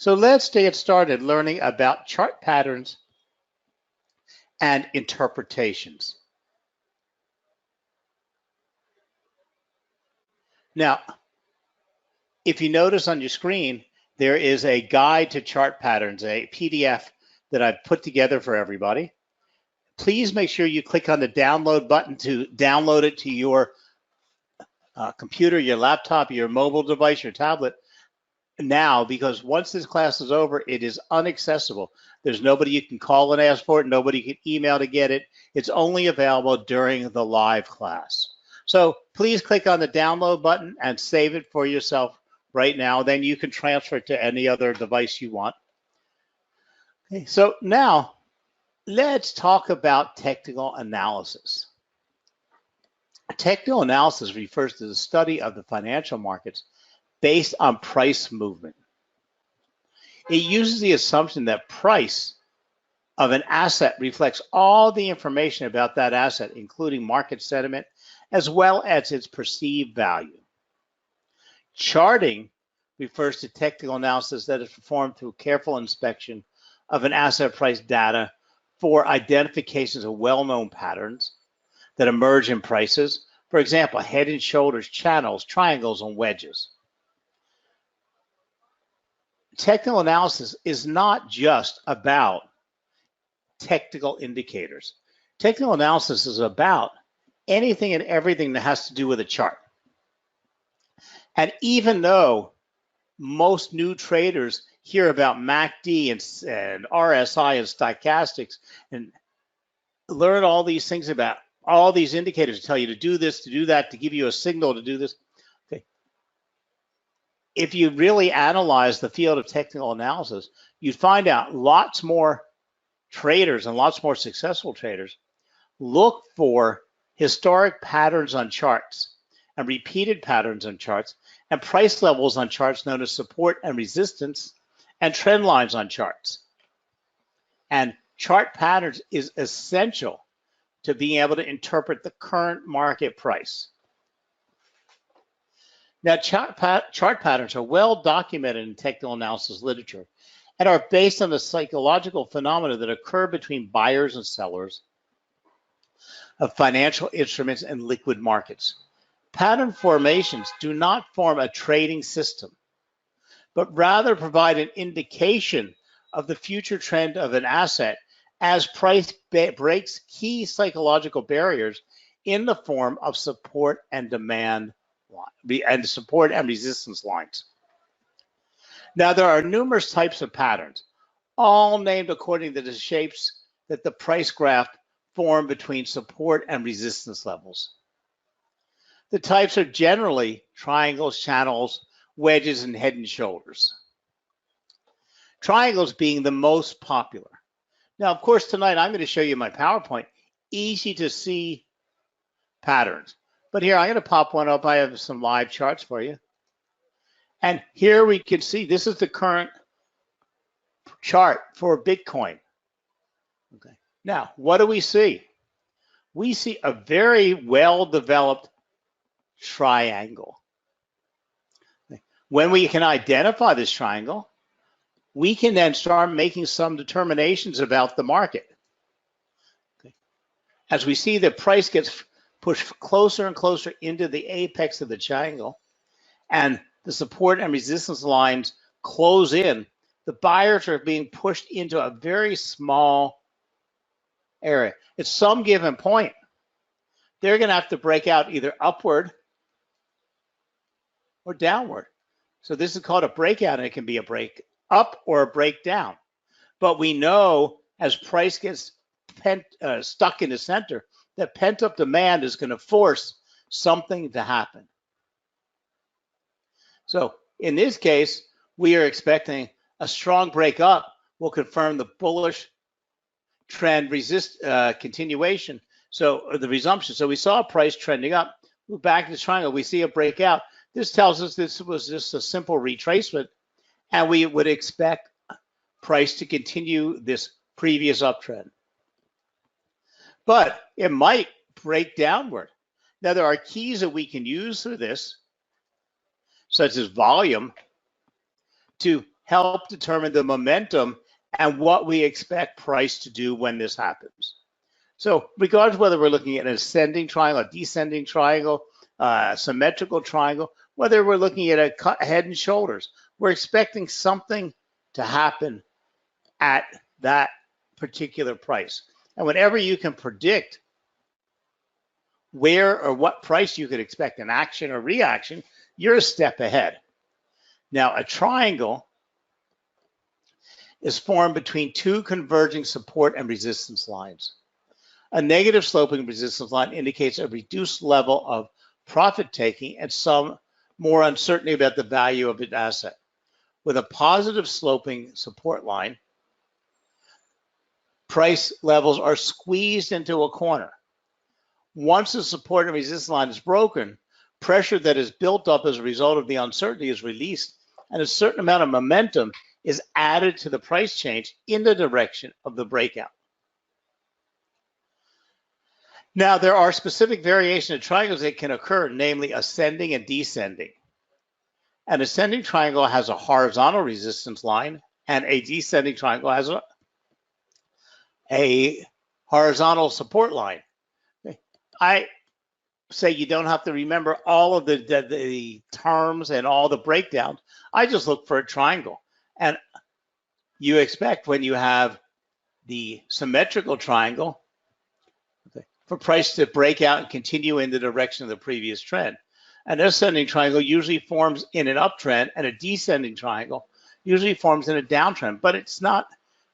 So let's get started learning about chart patterns and interpretations. Now, if you notice on your screen, there is a guide to chart patterns, a PDF that I've put together for everybody. Please make sure you click on the download button to download it to your computer, your laptop, your mobile device, your tablet now, because once this class is over, it is inaccessible. There's nobody you can call and ask for it. Nobody can email to get it. It's only available during the live class. So please click on the download button and save it for yourself right now. Then you can transfer it to any other device you want. Okay, so now let's talk about technical analysis. Technical analysis refers to the study of the financial markets based on price movement. It uses the assumption that price of an asset reflects all the information about that asset, including market sentiment, as well as its perceived value. Charting refers to technical analysis that is performed through careful inspection of an asset price data for identifications of well-known patterns that emerge in prices. For example, head and shoulders, channels, triangles, and wedges. Technical analysis is not just about technical indicators. Technical analysis is about anything and everything that has to do with a chart. And even though most new traders hear about MACD and RSI and stochastics and learn all these things about all these indicators to tell you to do this, to do that, to give you a signal to do this. Okay. If you really analyze the field of technical analysis, you'd find out lots more traders and lots more successful traders look for historic patterns on charts and repeated patterns on charts and price levels on charts known as support and resistance and trend lines on charts. And chart patterns is essential to being able to interpret the current market price. Now, chart patterns are well documented in technical analysis literature and are based on the psychological phenomena that occur between buyers and sellers of financial instruments and liquid markets. Pattern formations do not form a trading system, but rather provide an indication of the future trend of an asset as price breaks key psychological barriers in the form of support and demand and support and resistance lines. Now, there are numerous types of patterns, all named according to the shapes that the price graph form between support and resistance levels. The types are generally triangles, channels, wedges, and head and shoulders. Triangles being the most popular. Now, of course, tonight I'm going to show you my PowerPoint, easy to see patterns. But here, I'm going to pop one up. I have some live charts for you. And here we can see this is the current chart for Bitcoin. Okay. Now, what do we see? We see a very well-developed triangle. When we can identify this triangle, we can then start making some determinations about the market. Okay. As we see the price gets pushed closer and closer into the apex of the triangle, and the support and resistance lines close in, the buyers are being pushed into a very small area. At some given point, they're going to have to break out either upward or downward. So this is called a breakout, and it can be a break up or a break down. But we know as price gets stuck in the center, that pent-up demand is going to force something to happen. So in this case, we are expecting a strong break up will confirm the bullish trend continuation. So the resumption. So we saw price trending up. Move back to the triangle. We see a breakout. This tells us this was just a simple retracement, and we would expect price to continue this previous uptrend. But it might break downward. Now, there are keys that we can use through this, such as volume, to help determine the momentum and what we expect price to do when this happens. So regardless of whether we're looking at an ascending triangle, a descending triangle, symmetrical triangle, whether we're looking at a head and shoulders, we're expecting something to happen at that particular price. And whenever you can predict where or what price you could expect an action or reaction, you're a step ahead. Now, a triangle is formed between two converging support and resistance lines. A negative sloping resistance line indicates a reduced level of profit taking and some more uncertainty about the value of an asset. With a positive sloping support line, price levels are squeezed into a corner. Once the support and resistance line is broken, pressure that is built up as a result of the uncertainty is released, and a certain amount of momentum is added to the price change in the direction of the breakout. Now, there are specific variations of triangles that can occur, namely ascending and descending. An ascending triangle has a horizontal resistance line, and a descending triangle has a horizontal support line. I say you don't have to remember all of the terms and all the breakdowns. I just look for a triangle. And you expect when you have the symmetrical triangle, for price to break out and continue in the direction of the previous trend. An ascending triangle usually forms in an uptrend, and a descending triangle usually forms in a downtrend. But it's not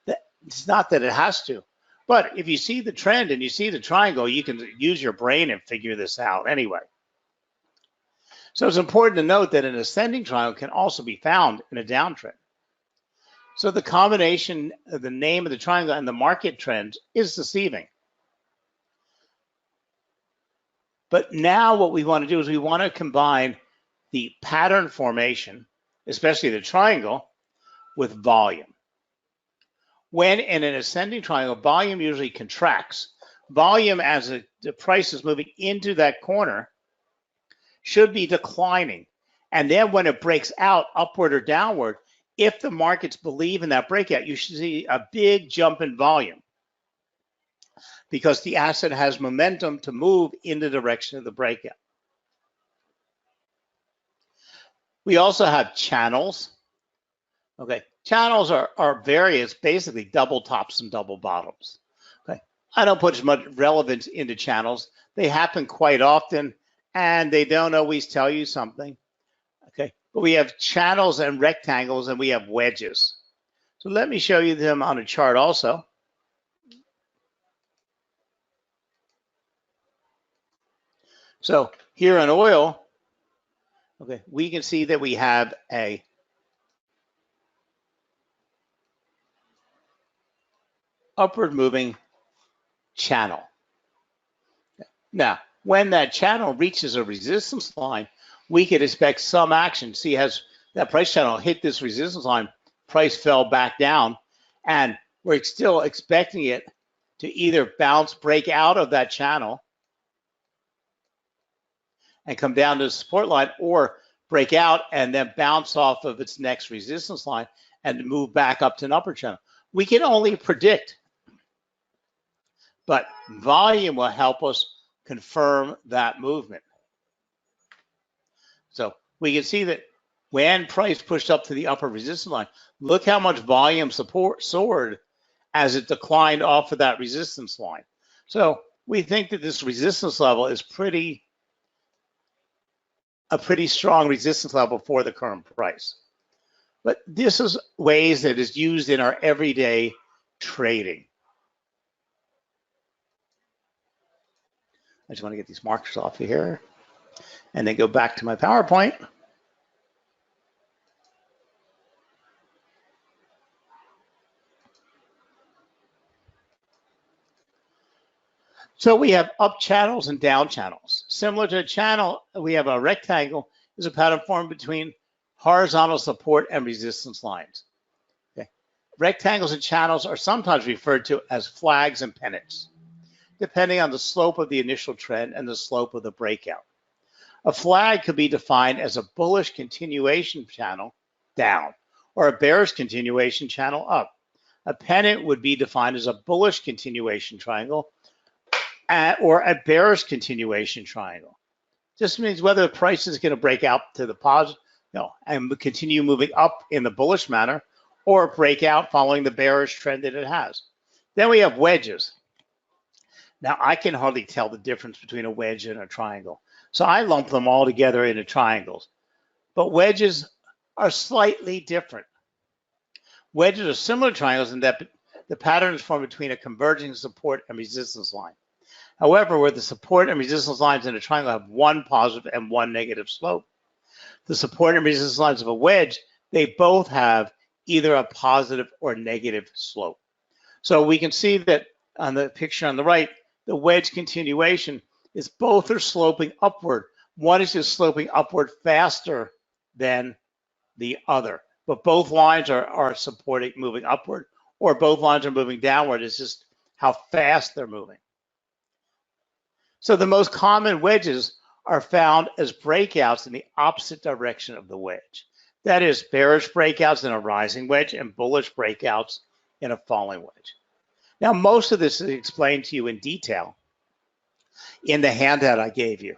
that it has to. But if you see the trend and you see the triangle, you can use your brain and figure this out anyway. So it's important to note that an ascending triangle can also be found in a downtrend. So the combination of the name of the triangle and the market trends is deceiving. But now what we want to do is we want to combine the pattern formation, especially the triangle, with volume. When in an ascending triangle, volume usually contracts. Volume, as the price is moving into that corner, should be declining. And then when it breaks out upward or downward, if the markets believe in that breakout, you should see a big jump in volume, because the asset has momentum to move in the direction of the breakout. We also have channels. Okay, channels are various, basically double tops and double bottoms. Okay, I don't put as much relevance into channels. They happen quite often, and they don't always tell you something. Okay, but we have channels and rectangles, and we have wedges. So let me show you them on a chart also. So here in oil, okay, we can see that we have a upward moving channel. Now, when that channel reaches a resistance line, we could expect some action. See, as that price channel hit this resistance line, price fell back down, and we're still expecting it to either bounce, break out of that channel and come down to the support line, or break out and then bounce off of its next resistance line and move back up to an upper channel. We can only predict, but volume will help us confirm that movement. So we can see that when price pushed up to the upper resistance line, look how much volume support soared as it declined off of that resistance line. So we think that this resistance level is a pretty strong resistance level for the current price. But this is ways that is used in our everyday trading. I just want to get these markers off of here and then go back to my PowerPoint. So we have up channels and down channels. Similar to a channel, we have a rectangle is a pattern formed between horizontal support and resistance lines. Okay. Rectangles and channels are sometimes referred to as flags and pennants, depending on the slope of the initial trend and the slope of the breakout. A flag could be defined as a bullish continuation channel down, or a bearish continuation channel up. A pennant would be defined as a bullish continuation triangle or a bearish continuation triangle. This means whether the price is going to break out to the positive, and continue moving up in the bullish manner, or break out following the bearish trend that it has. Then we have wedges. Now, I can hardly tell the difference between a wedge and a triangle, so I lump them all together into triangles. But wedges are slightly different. Wedges are similar to triangles in that the pattern is formed between a converging support and resistance line. However, where the support and resistance lines in a triangle have one positive and one negative slope, the support and resistance lines of a wedge, they both have either a positive or negative slope. So we can see that on the picture on the right, the wedge continuation is both are sloping upward. One is just sloping upward faster than the other, but both lines are supporting moving upward, or both lines are moving downward. It's just how fast they're moving. So the most common wedges are found as breakouts in the opposite direction of the wedge. That is, bearish breakouts in a rising wedge and bullish breakouts in a falling wedge. Now, most of this is explained to you in detail in the handout I gave you.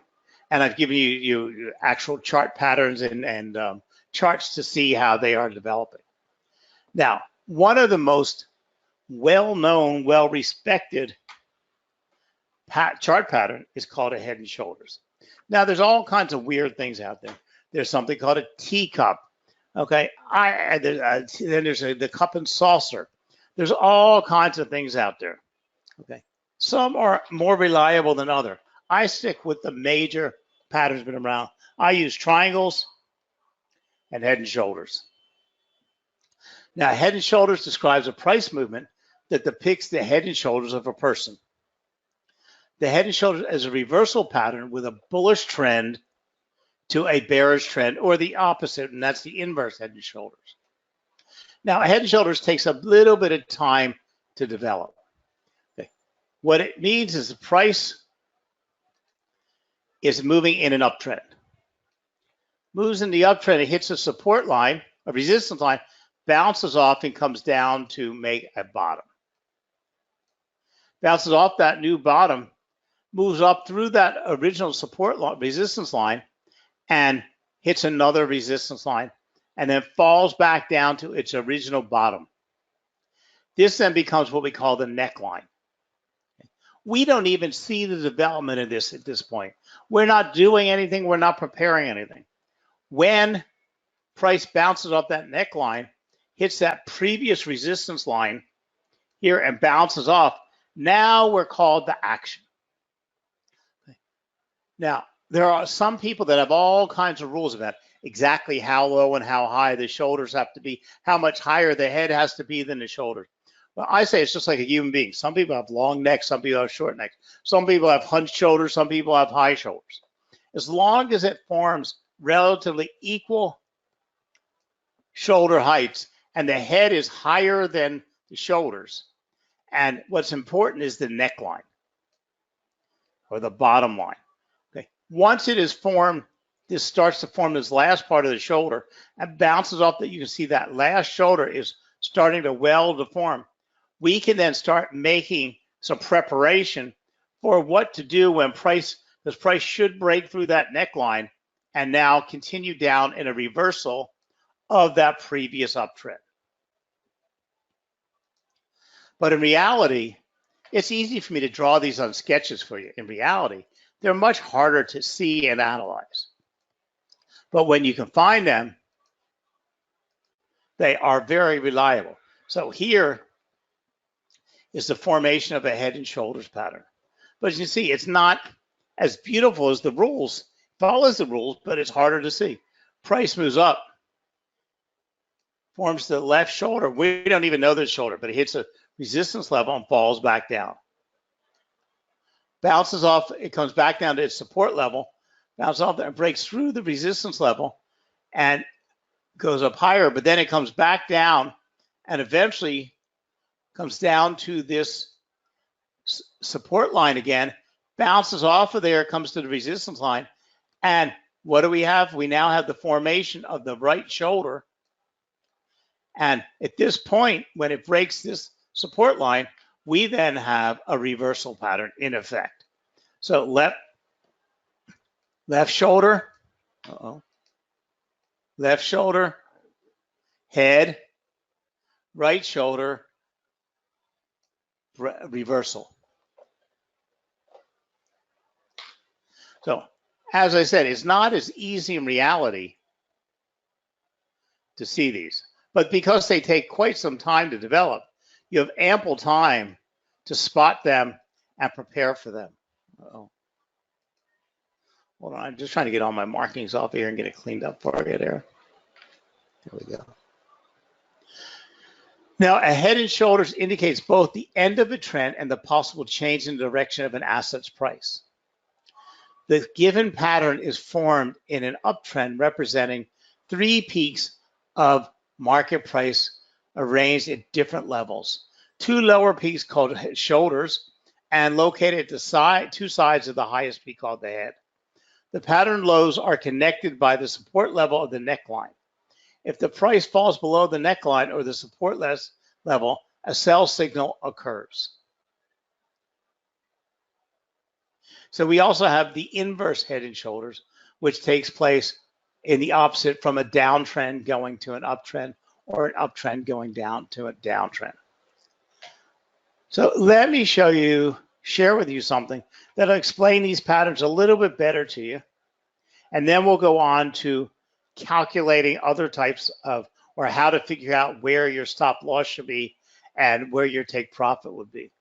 And I've given you actual chart patterns and charts to see how they are developing. Now, one of the most well-known, well-respected chart pattern is called a head and shoulders. Now, there's all kinds of weird things out there. There's something called a teacup. Okay, then there's the cup and saucer. There's all kinds of things out there. Okay, some are more reliable than others. I stick with the major patterns been around. I use triangles and head and shoulders. Now, head and shoulders describes a price movement that depicts the head and shoulders of a person. The head and shoulders is a reversal pattern with a bullish trend to a bearish trend, or the opposite, and that's the inverse head and shoulders. Now, a head and shoulders takes a little bit of time to develop. Okay. What it means is the price is moving in an uptrend. Moves in the uptrend, it hits a support line, a resistance line, bounces off and comes down to make a bottom. Bounces off that new bottom, moves up through that original support line, resistance line, and hits another resistance line, and then falls back down to its original bottom. This then becomes what we call the neckline. We don't even see the development of this at this point. We're not doing anything. We're not preparing anything. When price bounces off that neckline, hits that previous resistance line here and bounces off, now we're called the action. Now, there are some people that have all kinds of rules about exactly how low and how high the shoulders have to be, how much higher the head has to be than the shoulders. Well, I say it's just like a human being. Some people have long necks, some people have short necks. Some people have hunched shoulders, some people have high shoulders. As long as it forms relatively equal shoulder heights and the head is higher than the shoulders, and what's important is the neckline or the bottom line. Once it is formed, this starts to form this last part of the shoulder and bounces off that. You can see that last shoulder is starting to weld to form. We can then start making some preparation for what to do when this price should break through that neckline and now continue down in a reversal of that previous uptrend. But in reality, it's easy for me to draw these on sketches for you. In reality, they're much harder to see and analyze. But when you can find them, they are very reliable. So here is the formation of a head and shoulders pattern. But as you see, it's not as beautiful as the rules. It follows the rules, but it's harder to see. Price moves up, forms the left shoulder. We don't even know this shoulder, but it hits a resistance level and falls back down. Bounces off, it comes back down to its support level, bounces off there and breaks through the resistance level and goes up higher, but then it comes back down and eventually comes down to this support line again, bounces off of there, comes to the resistance line, and what do we have? We now have the formation of the right shoulder And at this point, when it breaks this support line, we then have a reversal pattern in effect. So left shoulder, left shoulder, head, right shoulder, reversal. So as I said, it's not as easy in reality to see these, but because they take quite some time to develop, you have ample time to spot them and prepare for them. Uh-oh. Hold on, I'm just trying to get all my markings off here and get it cleaned up for you there. There we go. Now, a head and shoulders indicates both the end of a trend and the possible change in the direction of an asset's price. The given pattern is formed in an uptrend representing 3 peaks of market price arranged at different levels. 2 lower peaks called shoulders and located at the 2 sides of the highest peak called the head. The pattern lows are connected by the support level of the neckline. If the price falls below the neckline or the support level, a sell signal occurs. So we also have the inverse head and shoulders, which takes place in the opposite from a downtrend going to an uptrend or an uptrend going down to a downtrend. So let me share with you something that'll explain these patterns a little bit better to you. And then we'll go on to calculating other types of, or how to figure out where your stop loss should be and where your take profit would be.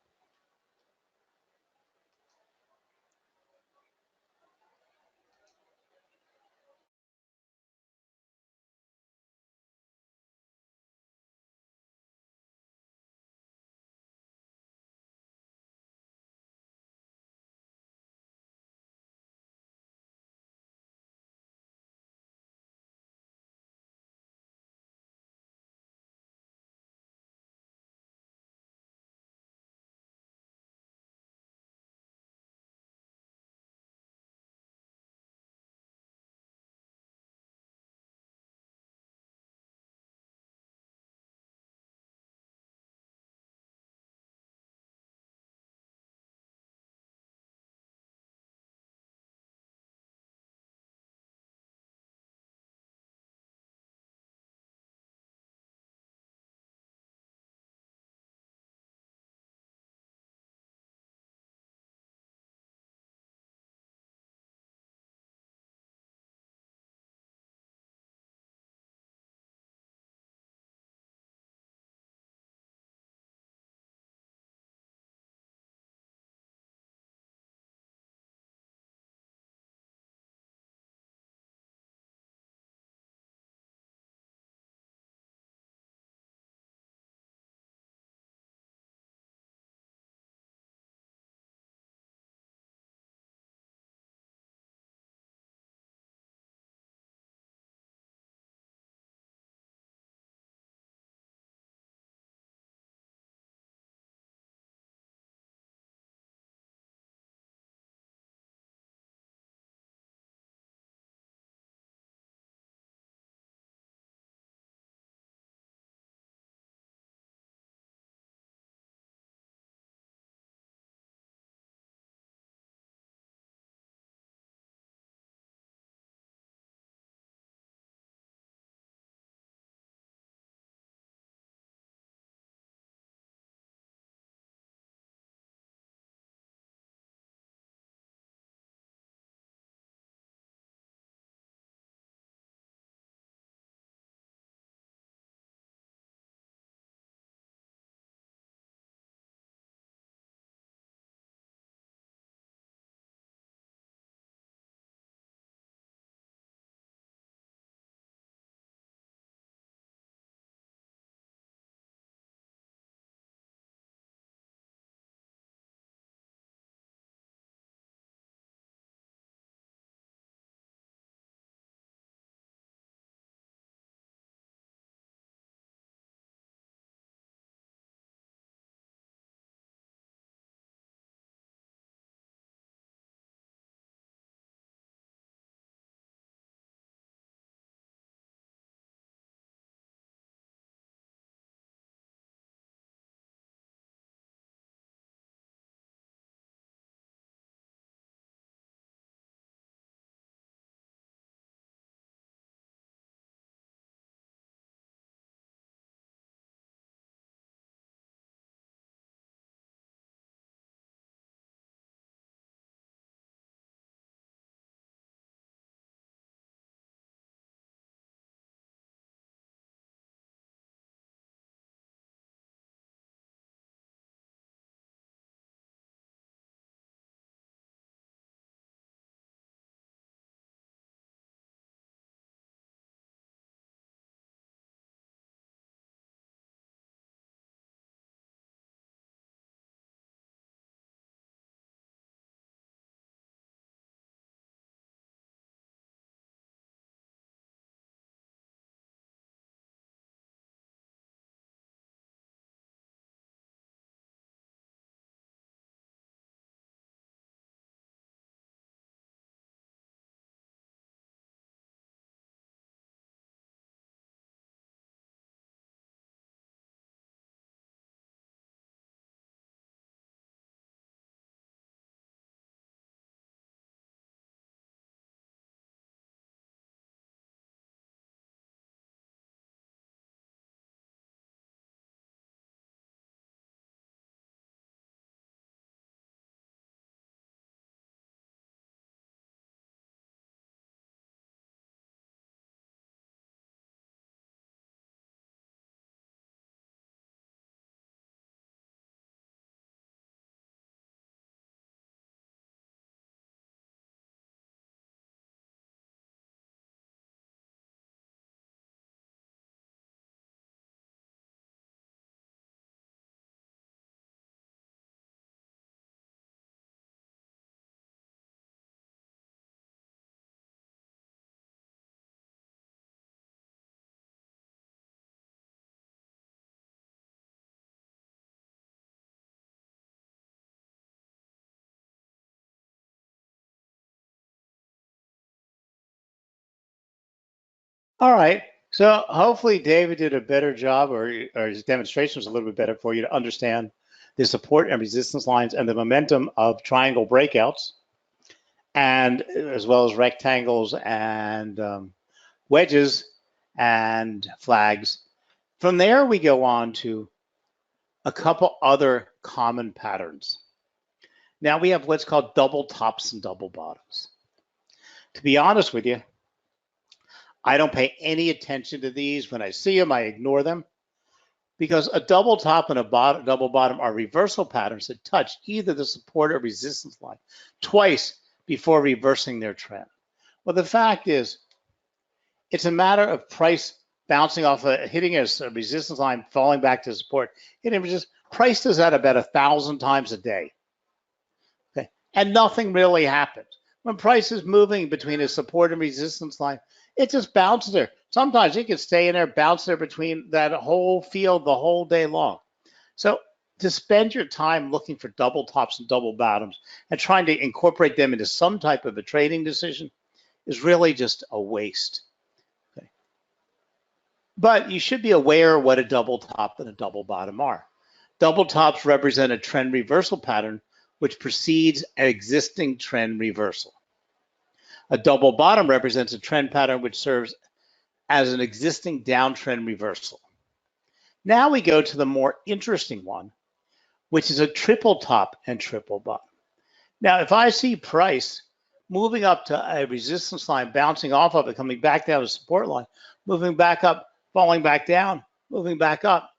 All right. So hopefully David did a better job, or his demonstration was a little bit better for you to understand the support and resistance lines and the momentum of triangle breakouts, and as well as rectangles and wedges and flags. From there, we go on to a couple other common patterns. Now we have what's called double tops and double bottoms. To be honest with you, I don't pay any attention to these. When I see them, I ignore them, because a double top and a double bottom are reversal patterns that touch either the support or resistance line twice before reversing their trend. Well, the fact is, it's a matter of price bouncing off, hitting a resistance line, falling back to support, hitting resistance. Price does that about 1,000 times a day. Okay, and nothing really happens. When price is moving between a support and resistance line, it just bounces there. Sometimes it can stay in there, bounce there between that whole field the whole day long. So to spend your time looking for double tops and double bottoms and trying to incorporate them into some type of a trading decision is really just a waste. Okay. But you should be aware of what a double top and a double bottom are. Double tops represent a trend reversal pattern which precedes an existing trend reversal. A double bottom represents a trend pattern which serves as an existing downtrend reversal. Now we go to the more interesting one, which is a triple top and triple bottom. Now, if I see price moving up to a resistance line, bouncing off of it, coming back down to the support line, moving back up, falling back down, moving back up,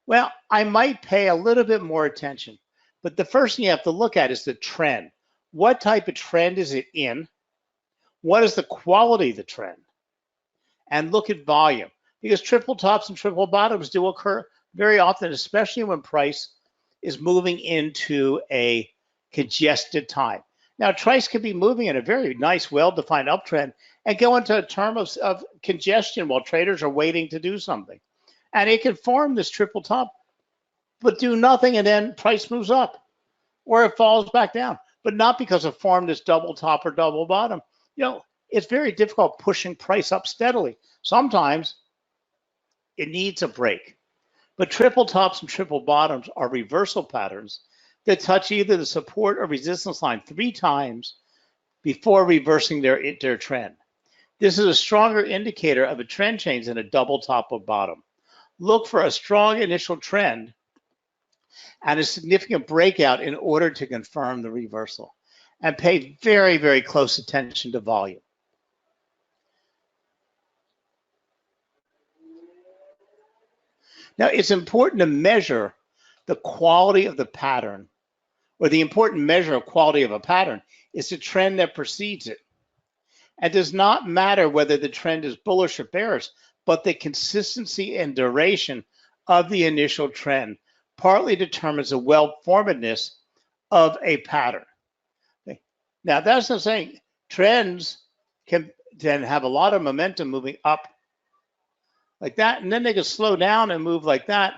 well, I might pay a little bit more attention. But the first thing you have to look at is the trend. What type of trend is it in? What is the quality of the trend? And look at volume, because triple tops and triple bottoms do occur very often, especially when price is moving into a congested time. Now, price could be moving in a very nice, well-defined uptrend and go into a term of congestion while traders are waiting to do something. And it can form this triple top, but do nothing, and then price moves up, or it falls back down, but not because it formed this double top or double bottom. You know, it's very difficult pushing price up steadily. Sometimes it needs a break. But triple tops and triple bottoms are reversal patterns that touch either the support or resistance line 3 times before reversing their trend. This is a stronger indicator of a trend change than a double top or bottom. Look for a strong initial trend and a significant breakout in order to confirm the reversal. And pay very, very close attention to volume. Now, it's important to measure the quality of the pattern, or the important measure of quality of a pattern is the trend that precedes it. It does not matter whether the trend is bullish or bearish, but the consistency and duration of the initial trend partly determines the well-formedness of a pattern. Okay. Now, that's not saying trends can then have a lot of momentum moving up like that, and then they can slow down and move like that.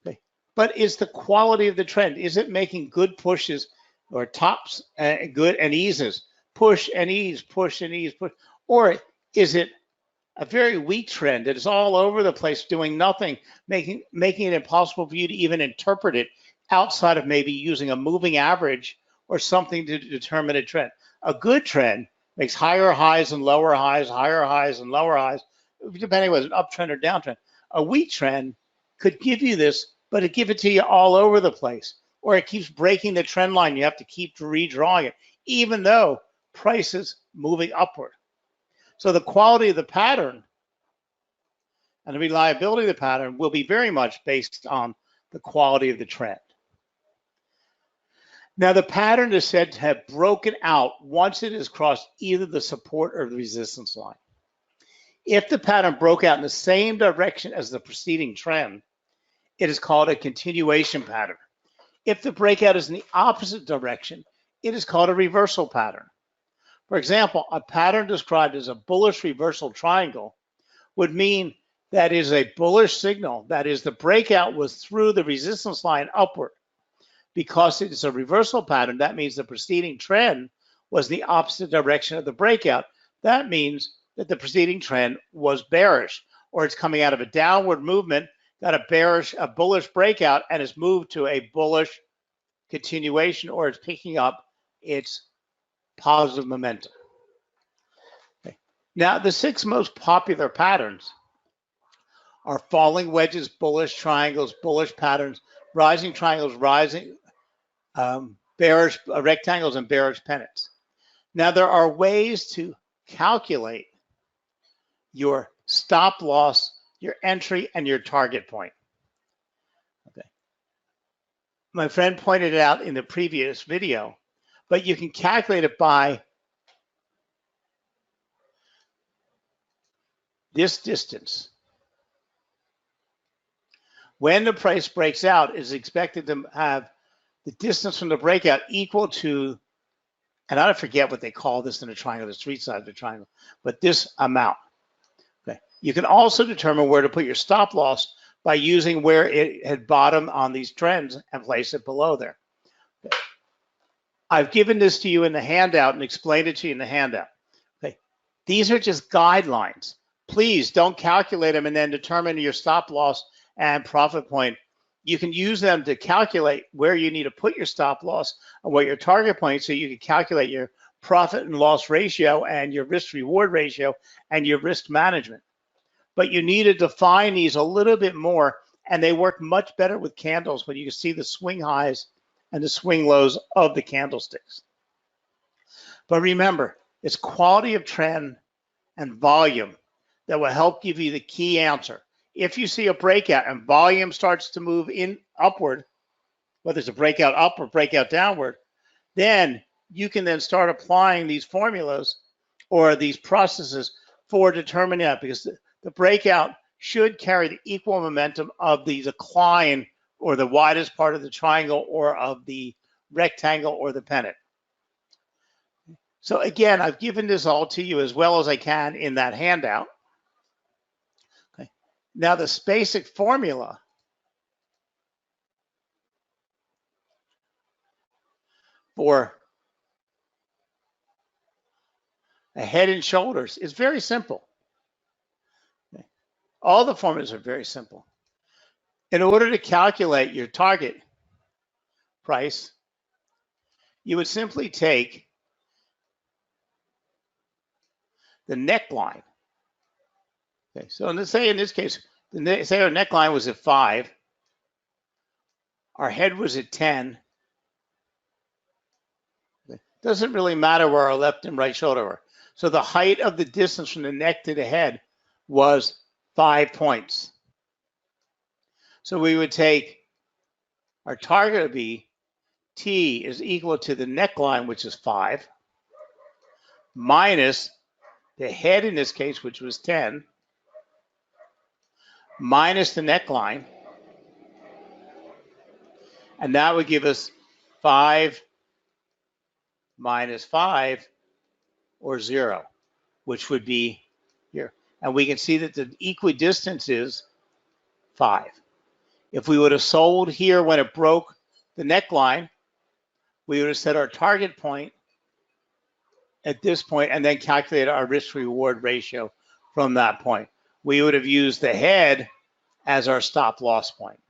Okay. But is the quality of the trend, is it making good pushes or tops and good and eases, push and ease, push and ease, push, or is it a very weak trend that is all over the place, doing nothing, making it impossible for you to even interpret it outside of maybe using a moving average or something to determine a trend? A good trend makes higher highs and lower highs, higher highs and lower highs, depending whether it's an uptrend or downtrend. A weak trend could give you this, but it gives it to you all over the place, or it keeps breaking the trend line. You have to keep redrawing it, even though price is moving upward. So the quality of the pattern and the reliability of the pattern will be very much based on the quality of the trend. Now, the pattern is said to have broken out once it has crossed either the support or the resistance line. If the pattern broke out in the same direction as the preceding trend, it is called a continuation pattern. If the breakout is in the opposite direction, it is called a reversal pattern. For example, a pattern described as a bullish reversal triangle would mean that is a bullish signal, that is, the breakout was through the resistance line upward. Because it is a reversal pattern, that means the preceding trend was the opposite direction of the breakout. That means that the preceding trend was bearish, or it's coming out of a downward movement, got a bullish breakout, and has moved to a bullish continuation, or it's picking up its positive momentum. Okay. Now, the 6 most popular patterns are falling wedges, bullish triangles, bullish patterns, rising triangles, bearish rectangles, and bearish pennants. Now, there are ways to calculate your stop loss, your entry, and your target point. Okay. My friend pointed it out in the previous video, but you can calculate it by this distance. When the price breaks out, it's expected to have the distance from the breakout equal to, and I forget what they call this in a triangle, the street side of the triangle, but this amount. Okay. You can also determine where to put your stop loss by using where it had bottomed on these trends and place it below there. Okay. I've given this to you in the handout and explained it to you in the handout. Okay. These are just guidelines. Please don't calculate them and then determine your stop loss and profit point. You can use them to calculate where you need to put your stop loss and what your target point, so you can calculate your profit and loss ratio and your risk reward ratio and your risk management. But you need to define these a little bit more, and they work much better with candles when you can see the swing highs and the swing lows of the candlesticks. But remember, it's quality of trend and volume that will help give you the key answer. If you see a breakout and volume starts to move in upward, whether it's a breakout up or breakout downward, then you can then start applying these formulas or these processes for determining that, because the breakout should carry the equal momentum of the decline or the widest part of the triangle or of the rectangle or the pennant. So again, I've given this all to you as well as I can in that handout. Okay. Now, this basic formula for a head and shoulders is very simple. Okay. All the formulas are very simple. In order to calculate your target price, you would simply take the neckline. Okay, so let's say in this case, say our neckline was at 5, our head was at 10. Okay. Doesn't really matter where our left and right shoulder were. So the height of the distance from the neck to the head was 5 points. So we would take our target would be T is equal to the neckline, which is 5, minus the head in this case, which was 10, minus the neckline, and that would give us 5 minus 5, or 0, which would be here. And we can see that the equidistance is 5. If we would have sold here when it broke the neckline, we would have set our target point at this point and then calculated our risk reward ratio from that point. We would have used the head as our stop loss point.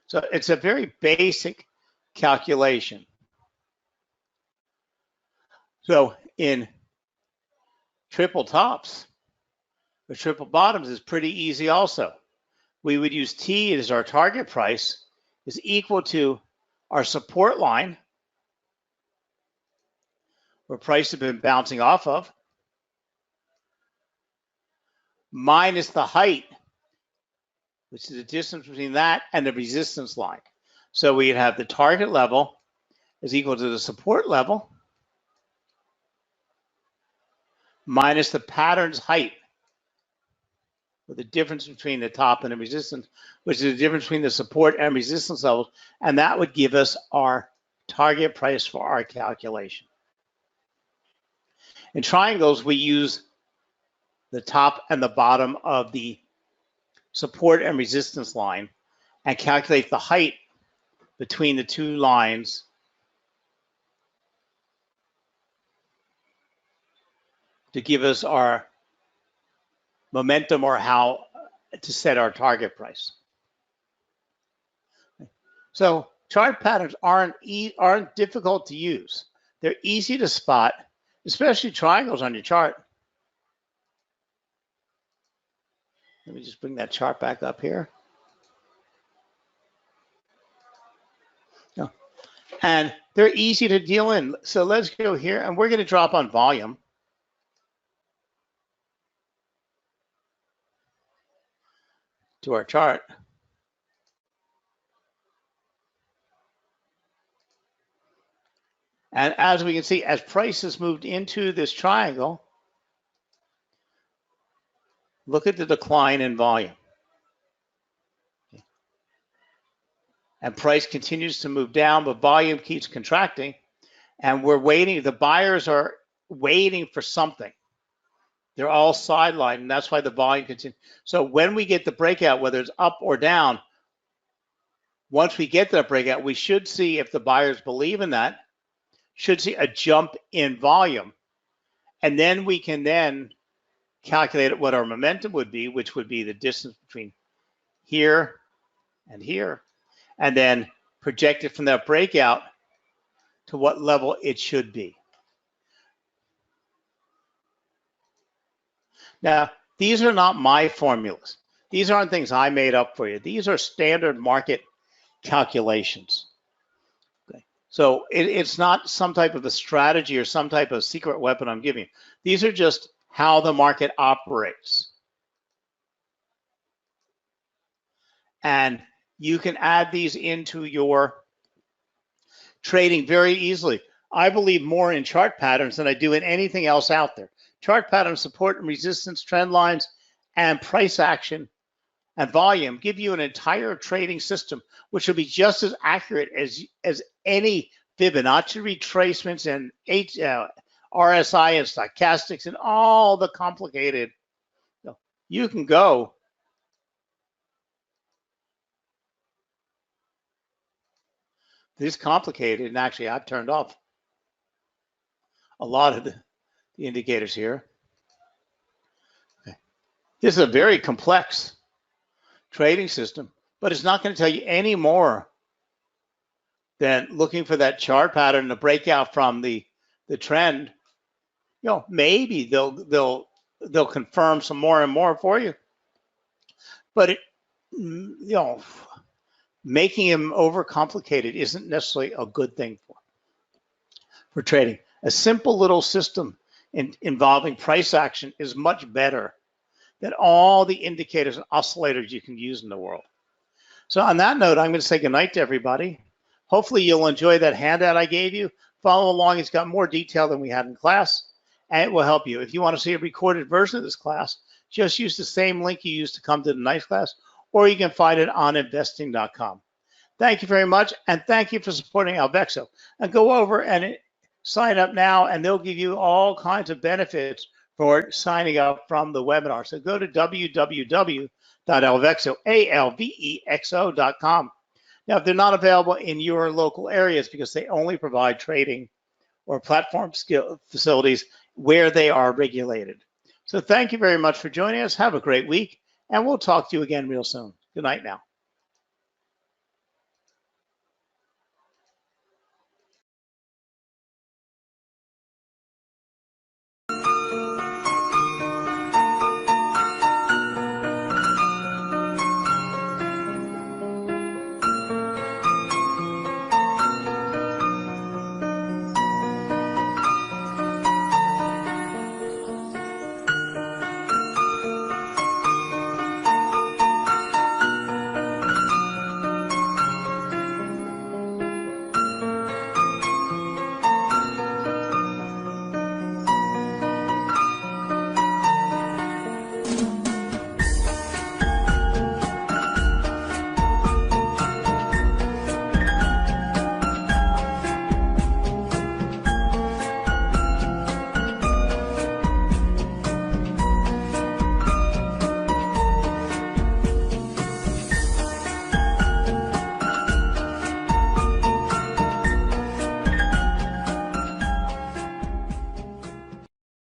So it's a very basic calculation. So in triple tops or triple bottoms is pretty easy also. We would use T as our target price is equal to our support line, where price has been bouncing off of, minus the height, which is the distance between that and the resistance line. So we'd have the target level is equal to the support level minus the pattern's height, with the difference between the top and the resistance, which is the difference between the support and resistance levels, and that would give us our target price for our calculation. In triangles, we use the top and the bottom of the support and resistance line and calculate the height between the two lines to give us our momentum or how to set our target price. So chart patterns aren't difficult to use. They're easy to spot, especially triangles on your chart. Let me just bring that chart back up here. And they're easy to deal in. So let's go here, and we're going to drop on volume. To our chart. And as we can see, as prices moved into this triangle, look at the decline in volume. And price continues to move down, but volume keeps contracting. And we're waiting, the buyers are waiting for something. They're all sidelined, and that's why the volume continues. So when we get the breakout, whether it's up or down, once we get that breakout, we should see, if the buyers believe in that, should see a jump in volume. And then we can then calculate what our momentum would be, which would be the distance between here and here, and then project it from that breakout to what level it should be. Now, these are not my formulas. These aren't things I made up for you. These are standard market calculations. Okay. So it's not some type of a strategy or some type of secret weapon I'm giving you. These are just how the market operates. And you can add these into your trading very easily. I believe more in chart patterns than I do in anything else out there. Chart patterns, support and resistance, trend lines, and price action and volume give you an entire trading system, which will be just as accurate as any Fibonacci retracements and RSI and stochastics and all the complicated. You can go this complicated, and actually I've turned off a lot of the indicators here. Okay. This is a very complex trading system, but it's not going to tell you any more than looking for that chart pattern to break out from the trend. You know, maybe they'll confirm some more and more for you, but making them overcomplicated isn't necessarily a good thing for trading. A simple little system involving price action is much better than all the indicators and oscillators you can use in the world. So on that note, I'm going to say goodnight to everybody. Hopefully you'll enjoy that handout I gave you. Follow along. It's got more detail than we had in class, and it will help you. If you want to see a recorded version of this class, just use the same link you used to come to the night class, or you can find it on investing.com. Thank you very much, and thank you for supporting Alvexo. And go over and sign up now, and they'll give you all kinds of benefits for signing up from the webinar. So go to www.alvexo.com. Now, if they're not available in your local areas because they only provide trading or platform facilities where they are regulated. So thank you very much for joining us. Have a great week, and we'll talk to you again real soon. Good night now.